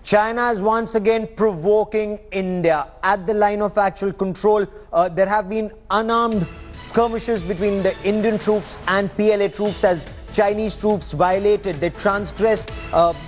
China is once again provoking India at the line of actual control. There have been unarmed skirmishes between the Indian troops and PLA troops as Chinese troops violated. They transgressed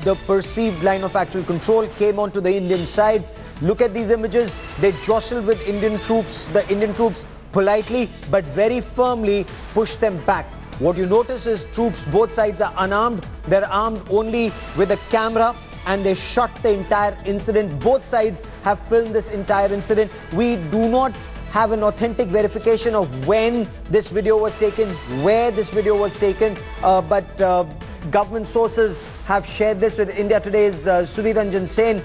the perceived line of actual control, came onto the Indian side. Look at these images. They jostled with Indian troops. The Indian troops politely but very firmly pushed them back. What you notice is troops, both sides are unarmed. They're armed only with a camera, and they shot the entire incident. Both sides have filmed this entire incident. We do not have an authentic verification of when this video was taken, where this video was taken, but government sources have shared this with India Today's Sudhir Ranjan Sen,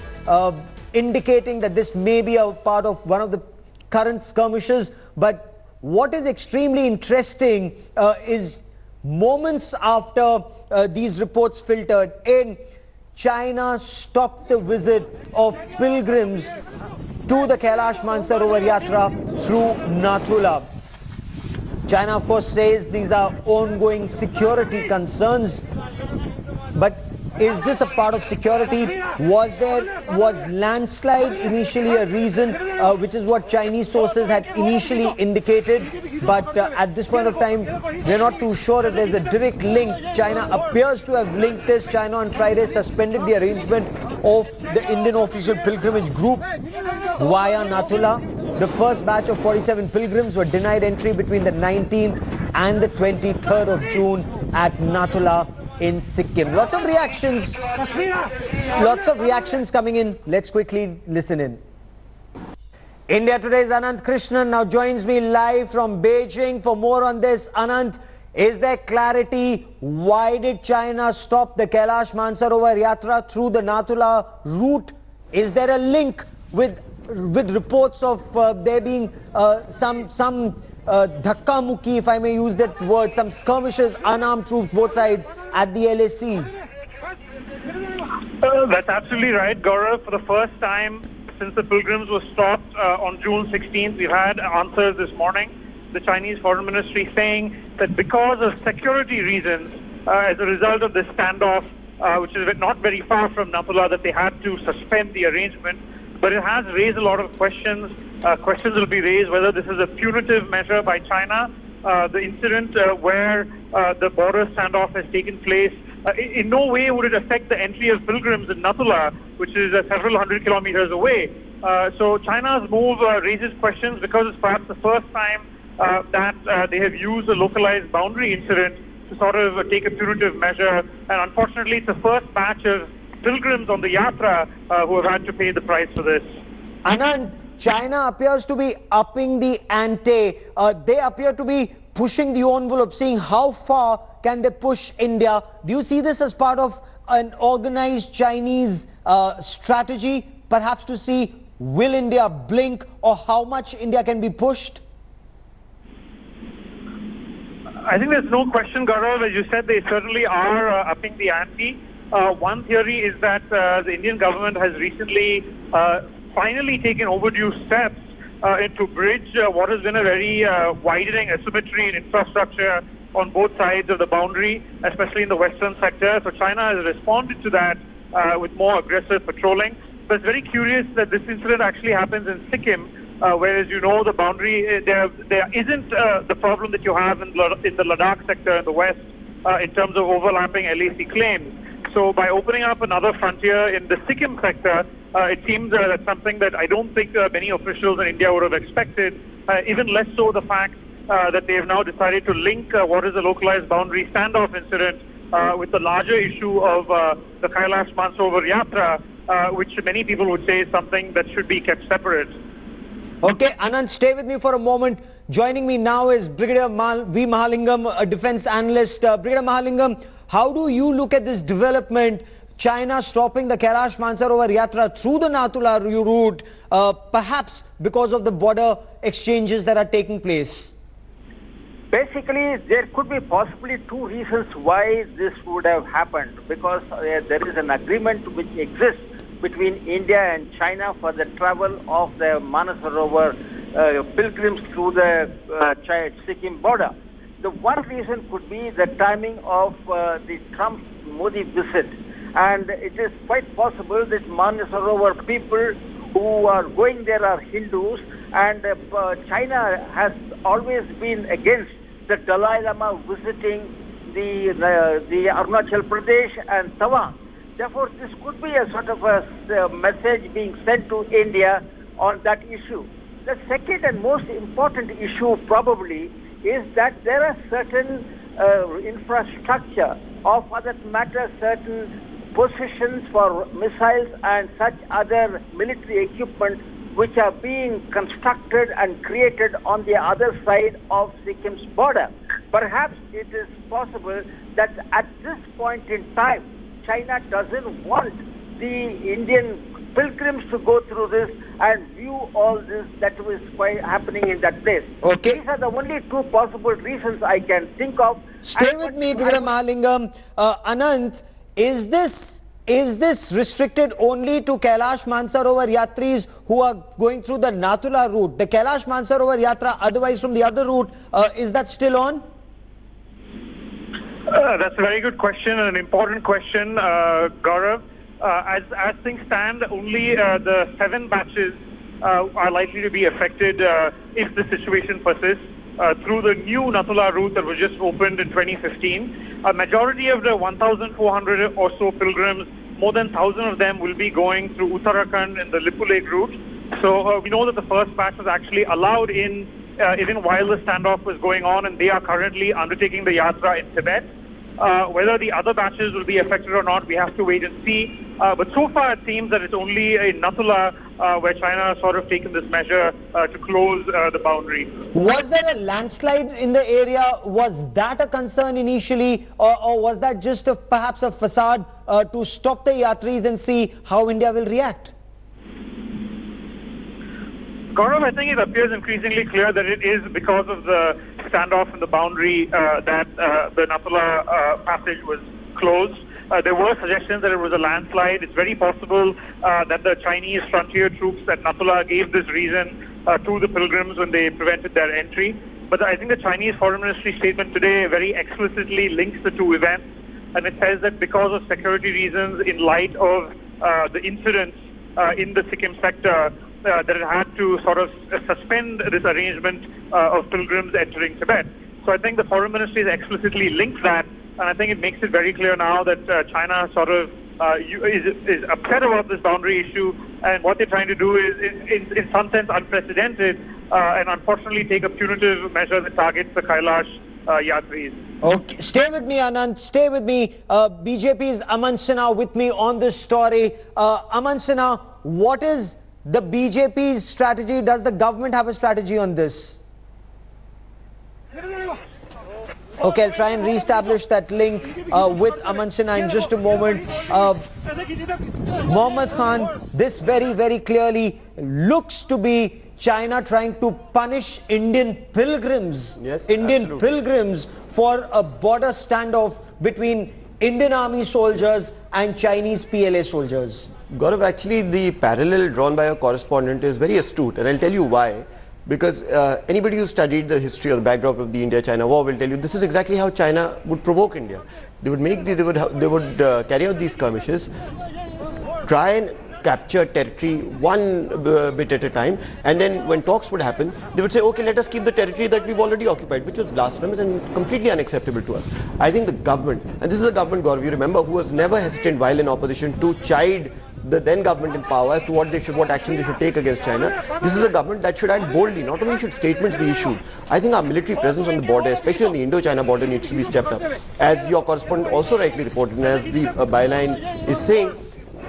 indicating that this may be a part of one of the current skirmishes. But what is extremely interesting is moments after these reports filtered in, China stopped the visit of pilgrims to the Kailash Mansarovar Yatra through Nathula. China, of course, says these are ongoing security concerns. But is this a part of security? Was landslide initially a reason, which is what Chinese sources had initially indicated? But at this point of time, we're not too sure if there's a direct link. China appears to have linked this. China on Friday suspended the arrangement of the Indian official pilgrimage group via Nathula. The first batch of 47 pilgrims were denied entry between the 19th and the 23rd of June at Nathula in Sikkim. Lots of reactions coming in. Let's quickly listen in. India Today's Anant Krishnan now joins me live from Beijing for more on this. Anant, is there clarity? Why did China stop the Kailash Mansarovar Yatra through the Nathula route? Is there a link with reports of there being some dhakka mukhi, if I may use that word, some skirmishes, unarmed troops, both sides at the LAC? That's absolutely right, Gaurav. For the first time since the pilgrims were stopped on June 16th, we've had answers this morning. The Chinese Foreign Ministry saying that because of security reasons, as a result of this standoff, which is not very far from Nathula, that they had to suspend the arrangement. But it has raised a lot of questions. Questions will be raised whether this is a punitive measure by China. The incident where the border standoff has taken place, in no way would it affect the entry of pilgrims in Nathula, which is several hundred kilometers away. So China's move raises questions because it's perhaps the first time that they have used a localized boundary incident to sort of take a punitive measure. And unfortunately, it's the first batch of pilgrims on the Yatra who have had to pay the price for this. Anand, China appears to be upping the ante. They appear to be pushing the envelope, seeing how far can they push India. Do you see this as part of an organized Chinese strategy, perhaps to see will India blink or how much India can be pushed? I think there's no question, Gaurav. As you said, they certainly are upping the ante. One theory is that the Indian government has recently finally taken overdue steps to bridge what has been a very widening asymmetry in infrastructure on both sides of the boundary, especially in the western sector. So China has responded to that with more aggressive patrolling. But it's very curious that this incident actually happens in Sikkim, whereas you know the boundary, there isn't the problem that you have in the Ladakh sector in the west in terms of overlapping LAC claims. So by opening up another frontier in the Sikkim sector, it seems that's something that I don't think many officials in India would have expected, even less so the fact that they have now decided to link what is a localized boundary standoff incident with the larger issue of the Kailash Mansarovar Yatra, which many people would say is something that should be kept separate. Okay, Anand, stay with me for a moment. Joining me now is Brigadier V. Mahalingam, a defense analyst. Brigadier Mahalingam, how do you look at this development, China stopping the Kailash Mansarovar Yatra through the Nathula route, perhaps because of the border exchanges that are taking place? Basically, there could be possibly two reasons why this would have happened. Because there is an agreement which exists between India and China for the travel of the Manasarovar pilgrims through the Sikkim border. The one reason could be the timing of the Trump-Modi visit. And it is quite possible that Manasarovar people who are going there are Hindus, and China has always been against the Dalai Lama visiting the Arunachal Pradesh and Tawang. Therefore, this could be a sort of a message being sent to India on that issue. The second and most important issue probably is that there are certain infrastructure, or for that matter, certain positions for missiles and such other military equipment which are being constructed and created on the other side of Sikkim's border. Perhaps it is possible that at this point in time, China doesn't want the Indian pilgrims to go through this and view all this that was quite happening in that place. Okay. These are the only two possible reasons I can think of. Stay with me, Brigadier Mahalingam. Anant, is this restricted only to Kailash Mansarovar Yatris who are going through the Nathula route? The Kailash Mansarovar Yatra, otherwise from the other route, is that still on? That's a very good question and an important question, Gaurav. As things stand, only the 7 batches are likely to be affected if the situation persists through the new Nathula route that was just opened in 2015. A majority of the 1,400 or so pilgrims, more than 1,000 of them will be going through Uttarakhand and the Lipulekh route. So we know that the first batch was actually allowed in even while the standoff was going on, and they are currently undertaking the yatra in Tibet. Whether the other batches will be affected or not, we have to wait and see. But so far, it seems that it's only in Nathula where China has sort of taken this measure to close the boundary. Was there a landslide in the area? Was that a concern initially, or was that just perhaps a facade to stop the yatris and see how India will react? Gaurav, I think it appears increasingly clear that it is because of the standoff in the boundary that the Nathula passage was closed. There were suggestions that it was a landslide. It's very possible that the Chinese frontier troops at Nathula gave this reason to the pilgrims when they prevented their entry. But I think the Chinese Foreign Ministry statement today very explicitly links the two events, and it says that because of security reasons, in light of the incidents in the Sikkim sector, that it had to sort of suspend this arrangement of pilgrims entering Tibet. So I think the Foreign Ministry has explicitly linked that, and I think it makes it very clear now that China sort of is upset about this boundary issue, and what they're trying to do is, in some sense, unprecedented, and unfortunately take a punitive measure that targets the Kailash Yatris. Okay, stay with me, Anand. Stay with me. BJP's Aman Sinha with me on this story. Aman Sinha, what is the BJP's strategy? Does the government have a strategy on this? Okay, I'll try and re-establish that link with Aman Sinha in just a moment. Mohammad Khan, this very, very clearly looks to be China trying to punish Indian pilgrims. Yes, Indian pilgrims for a border standoff between Indian Army soldiers and Chinese PLA soldiers. Gaurav, actually the parallel drawn by a correspondent is very astute, and I'll tell you why. Because anybody who studied the history or the backdrop of the India-China war will tell you this is exactly how China would provoke India. They would make they would carry out these skirmishes, try and capture territory one bit at a time, and then when talks would happen, they would say, okay, let us keep the territory that we've already occupied, which was blasphemous and completely unacceptable to us. I think the government, and this is a government, Gaurav, you remember, who was never hesitant while in opposition to chide the then government in power as to what action they should take against China. This is a government that should act boldly. Not only should statements be issued, I think our military presence on the border, especially on the Indo-China border, needs to be stepped up. As your correspondent also rightly reported, and as the byline is saying,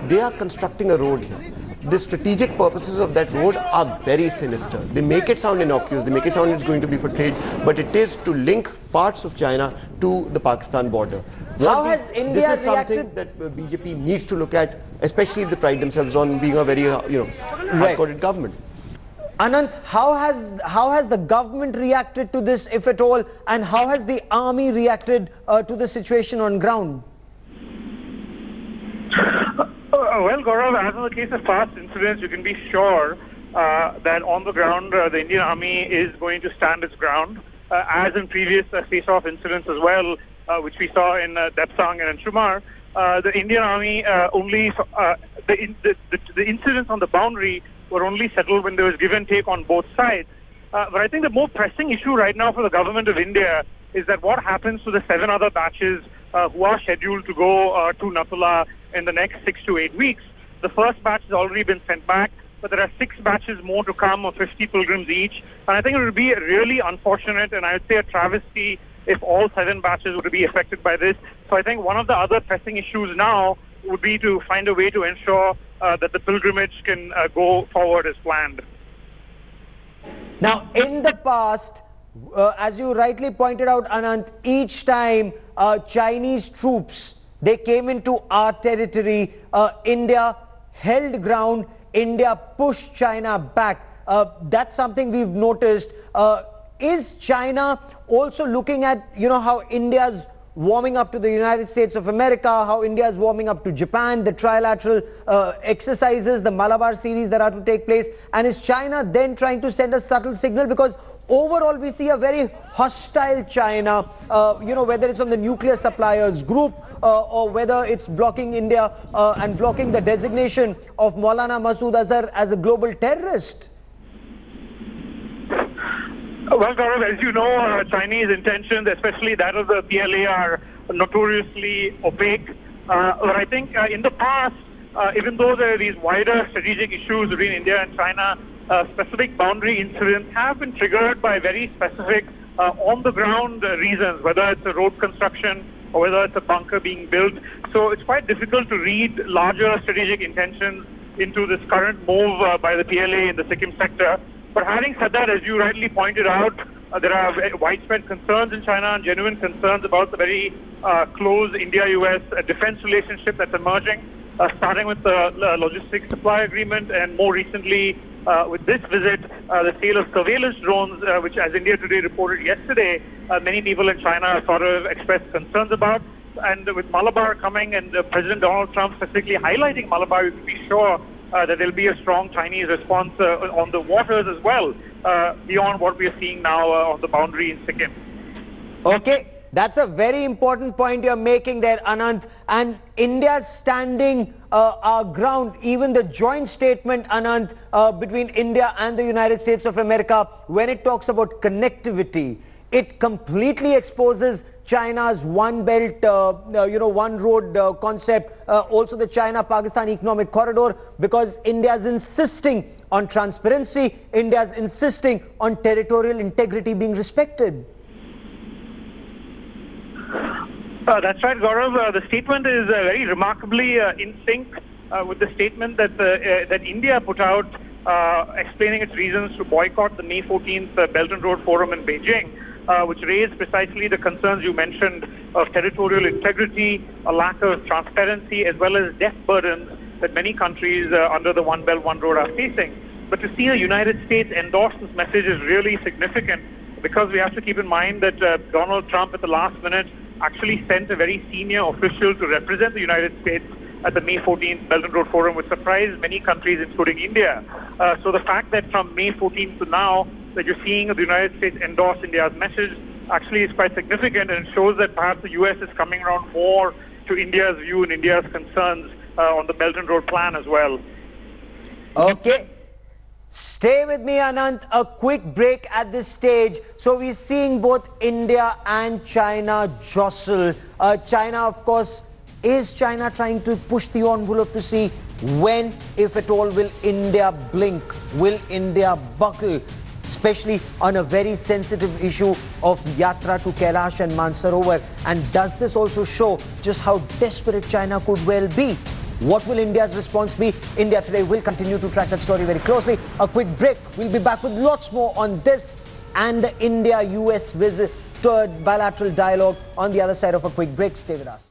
they are constructing a road here. The strategic purposes of that road are very sinister. They make it sound innocuous, they make it sound it's going to be for trade, but it is to link parts of China to the Pakistan border. How has India This is something reacted? that BJP needs to look at, especially if they pride themselves on being a very, hardcore government. Anant, how has the government reacted to this, if at all, and how has the army reacted to the situation on ground? Well, Gaurav, as in the case of past incidents, you can be sure that on the ground, the Indian Army is going to stand its ground, as in previous face-off incidents as well, which we saw in Depsang and in Shumar. the Indian Army the incidents on the boundary were only settled when there was give and take on both sides. But I think the more pressing issue right now for the government of India is that what happens to the 7 other batches who are scheduled to go to Nathula in the next 6 to 8 weeks. The first batch has already been sent back, but there are 6 batches more to come of 50 pilgrims each. And I think it would be really unfortunate, and I would say a travesty, if all 7 batches were to be affected by this. So I think one of the other pressing issues now would be to find a way to ensure that the pilgrimage can go forward as planned. Now, in the past, as you rightly pointed out, Anant, each time Chinese troops, they came into our territory, India held ground, India pushed China back. That's something we've noticed. Is China also looking at, how India's warming up to the United States of America, how India is warming up to Japan, the trilateral exercises, the Malabar series that are to take place? And is China then trying to send a subtle signal? Because overall we see a very hostile China, whether it's on the nuclear suppliers group or whether it's blocking India and blocking the designation of Maulana Masood Azhar as a global terrorist. Well, Gaurav, as you know, Chinese intentions, especially that of the PLA, are notoriously opaque. But I think in the past, even though there are these wider strategic issues between India and China, specific boundary incidents have been triggered by very specific on-the-ground reasons, whether it's a road construction or whether it's a bunker being built. So it's quite difficult to read larger strategic intentions into this current move by the PLA in the Sikkim sector. But having said that, as you rightly pointed out, there are widespread concerns in China and genuine concerns about the very close India-US defense relationship that's emerging, starting with the logistics supply agreement and more recently with this visit, the sale of surveillance drones, which as India Today reported yesterday, many people in China sort of expressed concerns about. And with Malabar coming and President Donald Trump specifically highlighting Malabar, you can be sure that there'll be a strong Chinese response on the waters as well, beyond what we are seeing now on the boundary in Sikkim. Okay, that's a very important point you're making there, Anant. And India's standing our ground, even the joint statement, Anant, between India and the United States of America, when it talks about connectivity, it completely exposes China's one belt, one road concept, also the China-Pakistan economic corridor, because India is insisting on transparency, India is insisting on territorial integrity being respected. That's right, Gaurav. The statement is very remarkably in sync with the statement that India put out explaining its reasons to boycott the May 14th Belt and Road Forum in Beijing, which raised precisely the concerns you mentioned of territorial integrity, a lack of transparency, as well as debt burdens that many countries under the One Belt, One Road are facing. But to see the United States endorse this message is really significant, because we have to keep in mind that Donald Trump at the last minute actually sent a very senior official to represent the United States at the May 14th Belt and Road Forum, which surprised many countries, including India. So the fact that from May 14th to now, that you're seeing the United States endorse India's message actually is quite significant, and it shows that perhaps the US is coming around more to India's view and India's concerns on the Belt and Road plan as well. Okay. Stay with me, Anant. A quick break at this stage. So we're seeing both India and China jostle. China, of course, is China trying to push the envelope to see when, if at all, will India blink? Will India buckle? Especially on a very sensitive issue of Yatra to Kailash and Mansarovar. And does this also show just how desperate China could well be? What will India's response be? India Today will continue to track that story very closely. A quick break. We'll be back with lots more on this and the India-US visit to bilateral dialogue on the other side of a quick break. Stay with us.